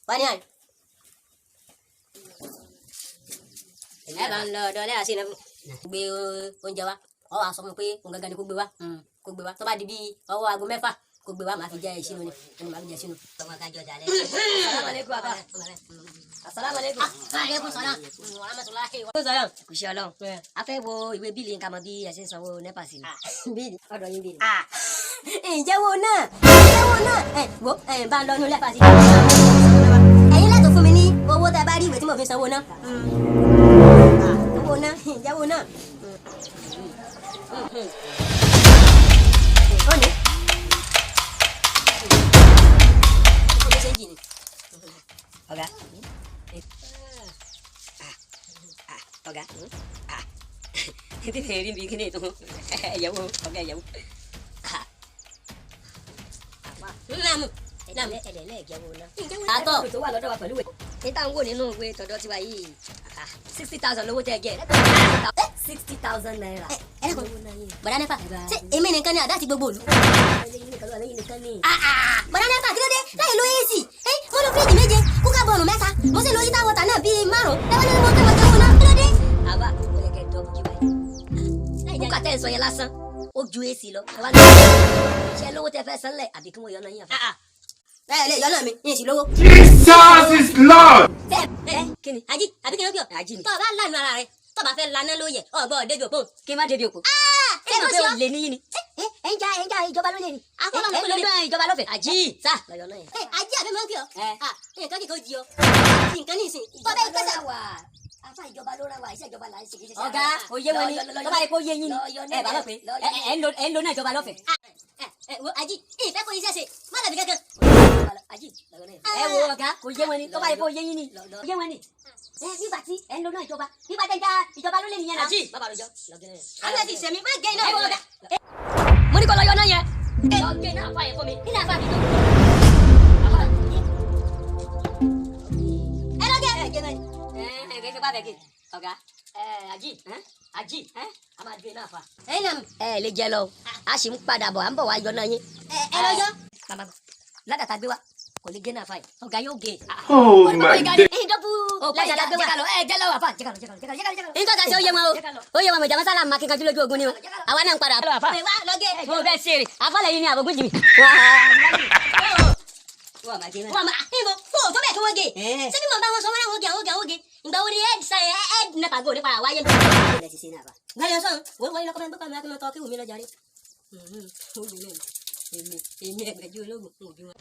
Wá đi này. Ẹ bạn đợi lấy xin gbé oúnjẹ wá. Ó wá sọ fún pé òun gangan ni kó gbé wá. Kó gbé wá. Tó bá di bí ọwọ́ aago mẹ́fà kó gbé wá máa fi jẹ ìṣínú ni. Ẹni máa fi jẹ ìṣínú. Tọ́mọ ká jọ jalè. Assalamu alaikum baba. Assalamu alaikum. Alaikum salam. Wa rahmatullahi wa barakatuh. Kò ṣe Ọlọ́run. A fẹ́ wo ìwé bíìlì nǹkan mọ bí ẹ ṣe ń sanwó NEPA sí ni. Bíìlì ọ̀dọ̀ yín bíìlì. Ìjẹ́wọ́ náà. Ìjẹ́wọ́ náà. Wo bá ń lọ inú NEPA sí. Ẹ̀yin lẹ́tọ̀ọ́ fún mi ní owó tẹ́ bá rí ìwé tí mo fi sanwó náà. Owó náà. Ìjẹ́wọ́ náà. Ó ní. Ọ̀gá. Ọ̀gá. Tí lè rí bí kí ni ètò ẹ̀yẹ̀wò ọ̀gá ẹ̀yẹ̀wò. Láàmú. Ẹ̀dẹ̀ lẹ́ẹ̀jẹ̀wò náà. Àtọ̀. Tó wà lọ́dọ̀ wa pẹ̀lú ìwé. Níta ń wò nínú ìwé tọ̀dọ̀ tiwa yìí. 60,000 lówó tẹ́ gẹ̀. 60,000 naira. Ẹ kò bọ̀dá NEPA. Ṣé èmi nìkan ni àdá ti gbogbo òlu? Bọ̀dá NEPA kí ló dé láì lo AC? Mo lo fíríjì méje, kúkà bọ̀ọ̀nù mẹ́ta, mo sì lo yíta wọ́tà náà bíi márùn-ún. Lẹ́wọ́n ní mo tẹ́ wọ́n jẹun náà. Kí ló dé? Àbá kò yẹ kẹ́ ẹ dọ́gbù jí báyìí. Kúkà tẹ́ ẹ sọ yẹn lásán, ó ju AC lọ. Ṣé lówó tẹ fẹ́ sanlẹ̀ àbí kí wọ́n yọ náà yàn fún? Ẹ lè yọ náà mi, yín sì lówó. Jesus is Lord. Kí ni? Ají, àbí kí ló bí ọ? Ají ni. Tọ́ ọ bá lánàá ara rẹ̀, tọ́ bá fẹ́ lanà lóye, ọ̀gbọ́n débi òpó. Kí n má débi òpó. Ṣé mo fẹ́ lè níyìn ni? Ẹ ń ja ìjọba lólè ni. Ẹ ń lọ ìjọba lọ́fẹ̀ẹ́. Ají, sá. Lọ́yọ̀ náà yẹn. Ají àbí mo ń kí ọ. Nǹkan kìí kò jí ọ. Nǹkan ní ìsìn. Tọ́ bẹ́ẹ̀ pẹ́sẹ̀ wà. Afa ìjọba ló rẹwà, iṣẹ́ ìjọba là ń ṣe. Ọ̀gá, òye wọn ni. Tó bá yẹ kó yé yín ni. Ẹ bá lọ pé ẹ ń lo náà ìjọba lọ́fẹ̀ẹ́. Wo Ají, ìfẹ́ kò iṣẹ́ ṣe, má dàbí kankan. Ají, ẹ wo ọ̀gá, kò yé wọn ni. Tó bá yẹ kó yé yín ni. Yé wọn ni. Nígbà tí ẹ ń lo náà ìjọba, nígbà tí ẹ ń ja ìjọba ló lè nìyẹn náà. Ají, bàbá àròjọ. Àwọn ẹbí ìṣẹ̀mí má gé iná ìwọ ọ̀gá. Mo ní kó lọ yọ náà yẹn. Lọ gé náà fà yẹn fún mi. Nínú àfà mi tó. Ẹ lọ gé. Ẹ gé náà ni. Ẹ ṣe bá bẹ̀ gé. Ọ̀gá. Ají. Ají. A máa gé náà fà. Ẹ nà mí. Ẹ lè jẹ lọ. A sì ń padà bọ̀, à ń bọ̀ wá yọ náà yín. Ẹ lọ yọ. Bàbá ládàtà gbé wa. Kò lè gé náà fà yìí. Ọ̀gá yóò gé. Oh my God. Ìdọ́bù. Lẹ́yìn àgbẹ̀ wa. Jẹ́ lọ́wọ́ àfà. Nǹkan kan ṣe ó yé wọn o. Ó yé wọn mọ̀jà masala máa kíkanjú lójú ogun ni o. Àwa náà ń padà. Mo bẹ́ẹ̀ ṣe rè. Àfọlẹ̀ yìí ni àbògún jì mí. Wọ́n máa ìbò fún òtó bẹ́ẹ̀ kí wọ́n gé. Ṣé bí mo bá wọn sọ wọ́n náà wọ́n gé. Ìgbà wo ni ẹ́ẹ̀d NEPA gò nípa àwáyé. Gbẹ́lẹ̀ sọ̀rọ̀ wọ́n lọ́kọ́ mẹ́rin bọ́kà mi akínmọ́ tọ́ kí wùmí lọ jàre. Èmi ẹgbẹ̀jú ológun fún òbí wọn.